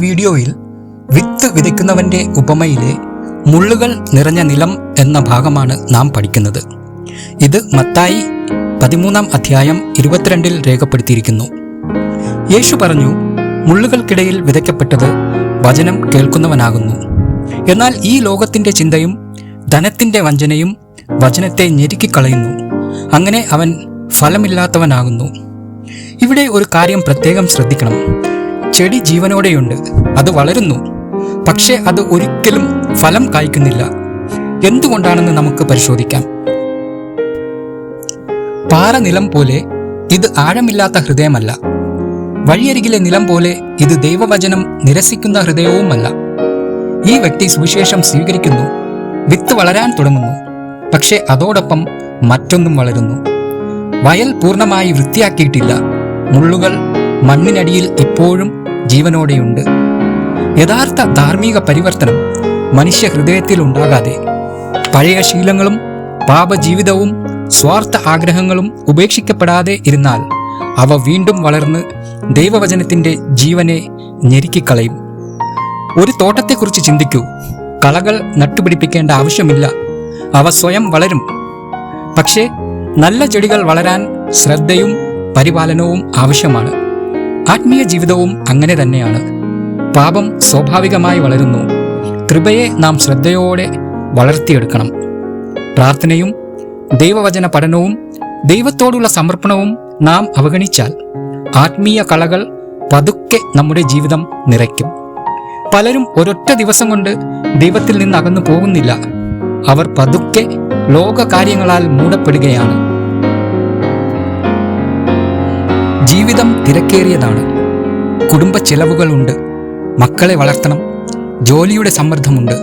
വീഡിയോയിൽ വിത്ത് വിതയ്ക്കുന്നവന്റെ ഉപമയിലെ മുള്ളുകൾ നിറഞ്ഞ നിലം എന്ന ഭാഗമാണ് നാം പഠിക്കുന്നത്. ഇത് മത്തായി 13 അധ്യായം 22 രേഖപ്പെടുത്തിയിരിക്കുന്നു. യേശു പറഞ്ഞു, മുള്ളുകൾക്കിടയിൽ വിതയ്ക്കപ്പെട്ടത് വചനം കേൾക്കുന്നവനാകുന്നു. എന്നാൽ ഈ ലോകത്തിന്റെ ചിന്തയും ധനത്തിന്റെ വഞ്ചനയും വചനത്തെ ഞെരുക്കിക്കളയുന്നു. അങ്ങനെ അവൻ ഫലമില്ലാത്തവനാകുന്നു. ഇവിടെ ഒരു കാര്യം പ്രത്യേകം ശ്രദ്ധിക്കണം. ചെടി ജീവനോടെയുണ്ട്, അത് വളരുന്നു, പക്ഷേ അത് ഒരിക്കലും ഫലം കായ്ക്കുന്നില്ല. എന്തുകൊണ്ടാണെന്ന് നമുക്ക് പരിശോധിക്കാം. പാറ നിലം പോലെ ഇത് ആഴമില്ലാത്ത ഹൃദയമല്ല. വഴിയരികിലെ നിലം പോലെ ഇത് ദൈവവചനം നിരസിക്കുന്ന ഹൃദയവുമല്ല. ഈ വ്യക്തി സുവിശേഷം സ്വീകരിക്കുന്നു, വിത്ത് വളരാൻ തുടങ്ങുന്നു, പക്ഷേ അതോടൊപ്പം മറ്റൊന്നും വളരുന്നു. വയൽ പൂർണ്ണമായി വൃത്തിയാക്കിയിട്ടില്ല. മുള്ളുകൾ മണ്ണിനടിയിൽ ഇപ്പോഴും ജീവനോടെയുണ്ട്. യഥാർത്ഥ ധാർമ്മിക പരിവർത്തനം മനുഷ്യ ഹൃദയത്തിൽ ഉണ്ടാകാതെ പഴയ ശീലങ്ങളും പാപജീവിതവും സ്വാർത്ഥ ആഗ്രഹങ്ങളും ഉപേക്ഷിക്കപ്പെടാതെ ഇരുന്നാൽ അവ വീണ്ടും വളർന്ന് ദൈവവചനത്തിന്റെ ജീവനെ ഞെരുക്കിക്കളയും. ഒരു തോട്ടത്തെക്കുറിച്ച് ചിന്തിക്കൂ. കളകൾ നട്ടുപിടിപ്പിക്കേണ്ട ആവശ്യമില്ല, അവ സ്വയം വളരും. പക്ഷേ നല്ല ചെടികൾ വളരാൻ ശ്രദ്ധയും പരിപാലനവും ആവശ്യമാണ്. ആത്മീയ ജീവിതവും അങ്ങനെ തന്നെയാണ്. പാപം സ്വാഭാവികമായി വളരുന്നു. കൃപയെ നാം ശ്രദ്ധയോടെ വളർത്തിയെടുക്കണം. പ്രാർത്ഥനയും ദൈവവചന പഠനവും ദൈവത്തോടുള്ള സമർപ്പണവും നാം അവഗണിച്ചാൽ ആത്മീയ കളകൾ പതുക്കെ നമ്മുടെ ജീവിതം നിറയ്ക്കും. പലരും ഒരൊറ്റ ദിവസം കൊണ്ട് ദൈവത്തിൽ നിന്ന് അകന്നു പോകുന്നില്ല. അവർ പതുക്കെ ലോകകാര്യങ്ങളാൽ മൂടപ്പെടുകയാണ്. ജീവിതം തിരക്കേറിയതാണ്. കുടുംബ ചെലവുകളുണ്ട്, മക്കളെ വളർത്തണം, ജോലിയുടെ സമ്മർദ്ദമുണ്ട്.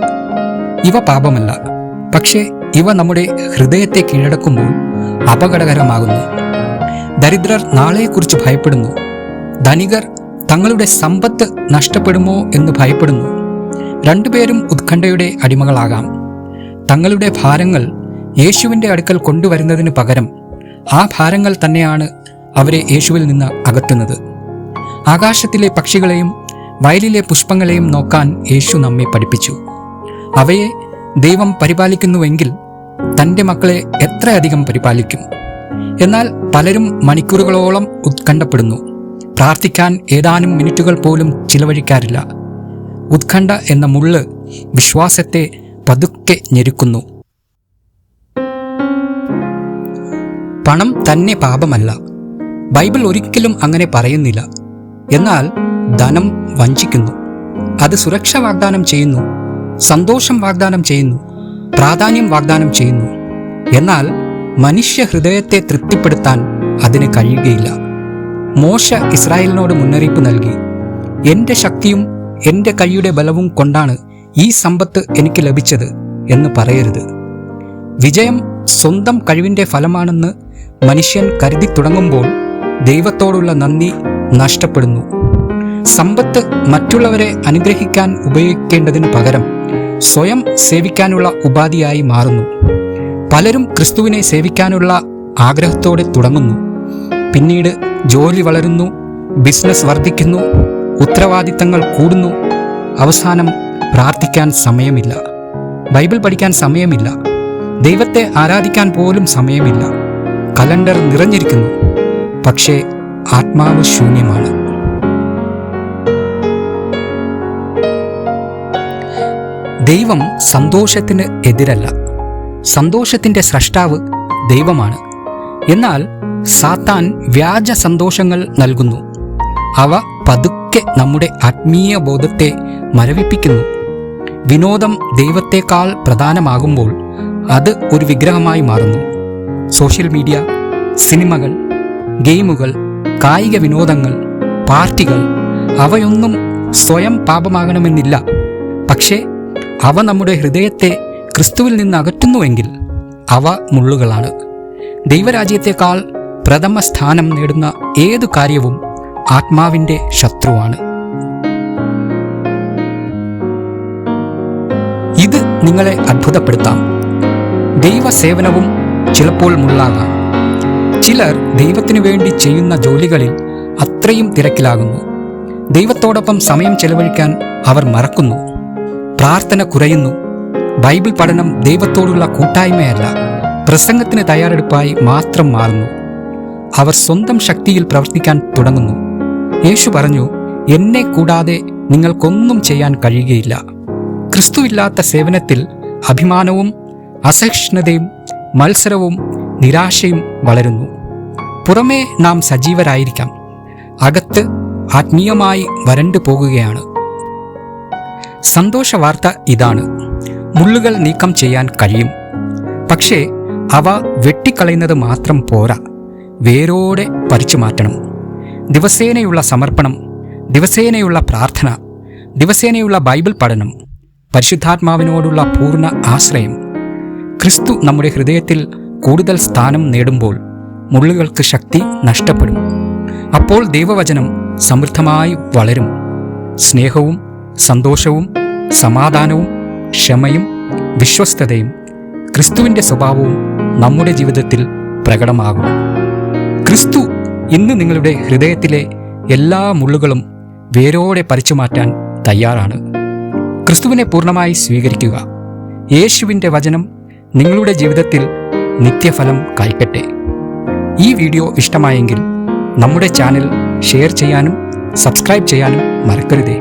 ഇവ പാപമല്ല, പക്ഷേ ഇവ നമ്മുടെ ഹൃദയത്തെ കീഴടക്കുമ്പോൾ അപകടകരമാകുന്നു. ദരിദ്രർ നാളെയെക്കുറിച്ച് ഭയപ്പെടുന്നു. ധനികർ തങ്ങളുടെ സമ്പത്ത് നഷ്ടപ്പെടുമോ എന്ന് ഭയപ്പെടുന്നു. രണ്ടുപേരും ഉത്കണ്ഠയുടെ അടിമകളാകാം. തങ്ങളുടെ ഭാരങ്ങൾ യേശുവിൻ്റെ അടുക്കൽ കൊണ്ടുവരുന്നതിന് പകരം ആ ഭാരങ്ങൾ തന്നെയാണ് അവരെ യേശുവിൽ നിന്ന് അകറ്റുന്നത്. ആകാശത്തിലെ പക്ഷികളെയും വയലിലെ പുഷ്പങ്ങളെയും നോക്കാൻ യേശു നമ്മെ പഠിപ്പിച്ചു. അവയെ ദൈവം പരിപാലിക്കുന്നുവെങ്കിൽ തൻ്റെ മക്കളെ എത്രയധികം പരിപാലിക്കും. എന്നാൽ പലരും മണിക്കൂറുകളോളം ഉത്കണ്ഠപ്പെടുന്നു. പ്രാർത്ഥിക്കാൻ ഏതാനും മിനിറ്റുകൾ പോലും ചിലവഴിക്കാറില്ല. ഉത്കണ്ഠ എന്ന മുള്ള് വിശ്വാസത്തെ പതുക്കെ ഞെരുക്കുന്നു. പണം തന്നെ പാപമല്ല. ബൈബിൾ ഒരിക്കലും അങ്ങനെ പറയുന്നില്ല. എന്നാൽ ധനം വഞ്ചിക്കുന്നു. അത് സുരക്ഷ വാഗ്ദാനം ചെയ്യുന്നു, സന്തോഷം വാഗ്ദാനം ചെയ്യുന്നു, പ്രാധാന്യം വാഗ്ദാനം ചെയ്യുന്നു. എന്നാൽ മനുഷ്യ ഹൃദയത്തെ തൃപ്തിപ്പെടുത്താൻ അതിന് കഴിയുകയില്ല. മോശ ഇസ്രായേലിനോട് മുന്നറിയിപ്പ് നൽകി, എൻ്റെ ശക്തിയും എൻ്റെ കൈയുടെ ബലവും കൊണ്ടാണ് ഈ സമ്പത്ത് എനിക്ക് ലഭിച്ചത് എന്ന് പറയരുത്. വിജയം സ്വന്തം കഴിവിൻ്റെ ഫലമാണെന്ന് മനുഷ്യൻ കരുതി തുടങ്ങുമ്പോൾ ദൈവത്തോടുള്ള നന്ദി നഷ്ടപ്പെടുന്നു. സമ്പത്ത് മറ്റുള്ളവരെ അനുഗ്രഹിക്കാൻ ഉപയോഗിക്കേണ്ടതിന് പകരം സ്വയം സേവിക്കാനുള്ള ഉപാധിയായി മാറുന്നു. പലരും ക്രിസ്തുവിനെ സേവിക്കാനുള്ള ആഗ്രഹത്തോടെ തുടങ്ങുന്നു. പിന്നീട് ജോലി വളരുന്നു, ബിസിനസ് വർദ്ധിക്കുന്നു, ഉത്തരവാദിത്തങ്ങൾ കൂടുന്നു. അവസാനം പ്രാർത്ഥിക്കാൻ സമയമില്ല, ബൈബിൾ പഠിക്കാൻ സമയമില്ല, ദൈവത്തെ ആരാധിക്കാൻ പോലും സമയമില്ല. കലണ്ടർ നിറഞ്ഞിരിക്കുന്നു, പക്ഷേ ആത്മാവ് ശൂന്യമാണ്. ദൈവം സന്തോഷത്തിന് എതിരല്ല. സന്തോഷത്തിന്റെ സ്രഷ്ടാവ് ദൈവമാണ്. എന്നാൽ സാത്താൻ വ്യാജ സന്തോഷങ്ങൾ നൽകുന്നു. അവ പതുക്കെ നമ്മുടെ ആത്മീയ ബോധത്തെ മരവിപ്പിക്കുന്നു. വിനോദം ദൈവത്തെക്കാൾ പ്രധാനമാകുമ്പോൾ അത് ഒരു വിഗ്രഹമായി മാറുന്നു. സോഷ്യൽ മീഡിയ, സിനിമകൾ, ഗെയിമുകൾ, കായിക വിനോദങ്ങൾ, പാർട്ടികൾ, അവയൊന്നും സ്വയം പാപമാകണമെന്നില്ല. പക്ഷേ അവ നമ്മുടെ ഹൃദയത്തെ ക്രിസ്തുവിൽ നിന്ന് അകറ്റുന്നുവെങ്കിൽ അവ മുള്ളുകളാണ്. ദൈവരാജ്യത്തെക്കാൾ പ്രഥമ സ്ഥാനം നേടുന്ന ഏതു കാര്യവും ആത്മാവിൻ്റെ ശത്രുവാണ്. ഇത് നിങ്ങളെ അത്ഭുതപ്പെടുത്താം. ദൈവസേവനവും ചിലപ്പോൾ മുള്ളാകാം. ചിലർ ദൈവത്തിനു വേണ്ടി ചെയ്യുന്ന ജോലികളിൽ അത്രയും തിരക്കിലാകുന്നു. ദൈവത്തോടൊപ്പം സമയം ചെലവഴിക്കാൻ അവർ മറക്കുന്നു. പ്രാർത്ഥന കുറയുന്നു. ബൈബിൾ പഠനം ദൈവത്തോടുള്ള കൂട്ടായ്മയല്ല, പ്രസംഗത്തിന് തയ്യാറെടുപ്പായി മാത്രം മാറുന്നു. അവർ സ്വന്തം ശക്തിയിൽ പ്രവർത്തിക്കാൻ തുടങ്ങുന്നു. യേശു പറഞ്ഞു, എന്നെ കൂടാതെ നിങ്ങൾക്കൊന്നും ചെയ്യാൻ കഴിയുകയില്ല. ക്രിസ്തുവില്ലാത്ത സേവനത്തിൽ അഭിമാനവും അസഹിഷ്ണുതയും മത്സരവും നിരാശയും വളരുന്നു. പുറമേ നാം സജീവരായിരിക്കാം, അകത്ത് ആത്മീയമായി വരണ്ടു പോകുകയാണ്. സന്തോഷ വാർത്ത ഇതാണ്: മുള്ളുകൾ നീക്കം ചെയ്യാൻ കഴിയും. പക്ഷേ അവ വെട്ടിക്കളയുന്നത് മാത്രം പോരാ, വേരോടെ പറിച്ചു മാറ്റണം. ദിവസേനയുള്ള സമർപ്പണം, ദിവസേനയുള്ള പ്രാർത്ഥന, ദിവസേനയുള്ള ബൈബിൾ പഠനം, പരിശുദ്ധാത്മാവിനോടുള്ള പൂർണ്ണ ആശ്രയം. ക്രിസ്തു നമ്മുടെ ഹൃദയത്തിൽ കൂടുതൽ സ്ഥാനം നേടുമ്പോൾ മുള്ളുകൾക്ക് ശക്തി നഷ്ടപ്പെടും. അപ്പോൾ ദൈവവചനം സമൃദ്ധമായി വളരും. സ്നേഹവും സന്തോഷവും സമാധാനവും ക്ഷമയും വിശ്വസ്തതയും ക്രിസ്തുവിൻ്റെ സ്വഭാവവും നമ്മുടെ ജീവിതത്തിൽ പ്രകടമാകും. ക്രിസ്തു ഇന്ന് നിങ്ങളുടെ ഹൃദയത്തിലെ എല്ലാ മുള്ളുകളും വേരോടെ പറിച്ചു മാറ്റാൻ തയ്യാറാണ്. ക്രിസ്തുവിനെ പൂർണ്ണമായി സ്വീകരിക്കുക. യേശുവിൻ്റെ വചനം നിങ്ങളുടെ ജീവിതത്തിൽ നിത്യഫലം കായ്ക്കട്ടെ. ഈ വീഡിയോ ഇഷ്ടമായെങ്കിൽ നമ്മുടെ ചാനൽ ഷെയർ ചെയ്യാനും സബ്സ്ക്രൈബ് ചെയ്യാനും മറക്കരുതേ.